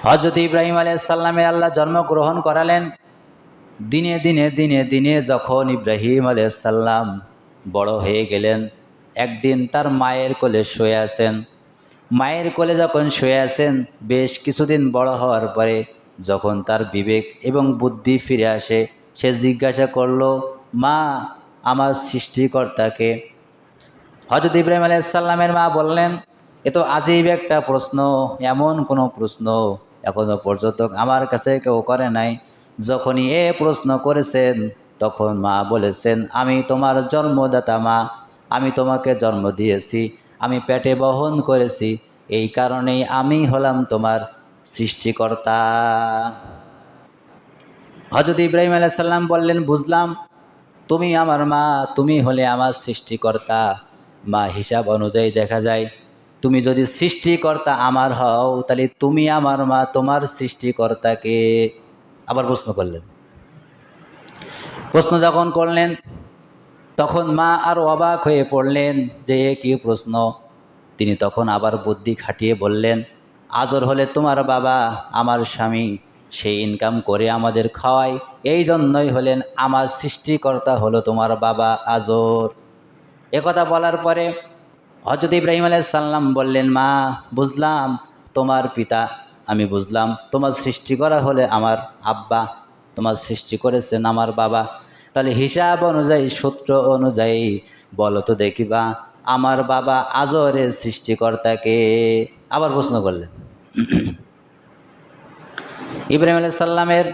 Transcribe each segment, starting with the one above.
হযরত ইব্রাহিম আলাইহিস সালামের আল্লাহ জন্মগ্রহণ করালেন। দিনে দিনে দিনে দিনে যখন ইব্রাহিম আলাইহিস সালাম বড় হয়ে গেলেন, একদিন তার মায়ের কোলে শুয়ে আছেন। মায়ের কোলে যখন শুয়ে আছেন, বেশ কিছুদিন বড় হওয়ার পরে যখন তার বিবেক এবং বুদ্ধি ফিরে আসে, সে জিজ্ঞাসা করলো, মা, আমার সৃষ্টিকর্তাকে? হযরত ইব্রাহিম আলাইহিস সালামের মা বললেন, এ তো আজীব একটা প্রশ্ন, এমন কোনো প্রশ্ন এখনো পর্যন্ত আমার কাছে কেউ করে নাই। যখনই এ প্রশ্ন করেছেন, তখন মা বলেছেন, আমি তোমার জন্মদাতা মা, আমি তোমাকে জন্ম দিয়েছি, আমি পেটে বহন করেছি, এই কারণেই আমি হলাম তোমার সৃষ্টিকর্তা। হযরত ইব্রাহিম আলাইহিস সালাম বললেন, বুঝলাম, তুমি আমার মা, তুমি হলে আমার সৃষ্টিকর্তা। মা, হিসাব অনুযায়ী দেখা যায়, তুমি যদি সৃষ্টিকর্তা আমার হও, তাহলে তুমি আমার মা, তোমার সৃষ্টিকর্তাকে? আবার প্রশ্ন করলেন। প্রশ্ন যখন করলেন, তখন মা আরও অবাক হয়ে পড়লেন যে এ কী প্রশ্ন। তিনি তখন আবার বুদ্ধি খাটিয়ে বললেন, আজর হলে তোমার বাবা, আমার স্বামী, সে ইনকাম করে আমাদের খাওয়ায়, এই জন্যই হলেন আমার সৃষ্টিকর্তা হলো তোমার বাবা আজর। একথা বলার পরে হযরত ইব্রাহিম আলাইহিস সালাম বললেন, মা, বুঝলাম তোমার পিতা, আমি বুঝলাম তোমার সৃষ্টি করা হলে আমার আব্বা, তোমার সৃষ্টি করেছেন আমার বাবা। তাহলে হিসাব অনুযায়ী, সূত্র অনুযায়ী বলো তো দেখিবা, আমার বাবা আজরের সৃষ্টিকর্তাকে? আবার প্রশ্ন করলেন। ইব্রাহিম আলাইহিস সালামের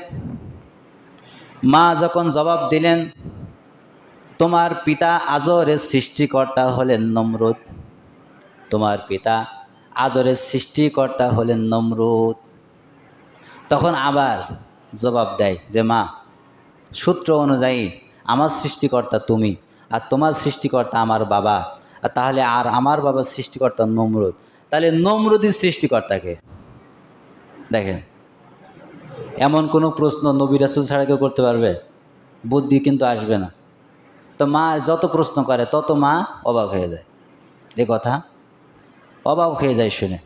মা যখন জবাব দিলেন, তোমার পিতা আজরের সৃষ্টিকর্তা হলেন নমরুদ, তোমার পিতা আজরের সৃষ্টিকর্তা হলেন নমরুদ। তখন আবার জবাব দেয় যে, মা, সূত্র অনুযায়ী আমার সৃষ্টিকর্তা তুমি, আর তোমার সৃষ্টিকর্তা আমার বাবা, আর তাহলে আর আমার বাবার সৃষ্টিকর্তা নমরুদ, তাহলে নমরুদের সৃষ্টিকর্তাকে? দেখেন, এমন কোনো প্রশ্ন নবী রাসূল ছাড়া কেউ করতে পারবে? বুদ্ধি কিন্তু আসবে না। তো মা যত প্রশ্ন করে তত মা অবাক হয়ে যায়। এ কথা অবাক হয়ে যায় শুনে।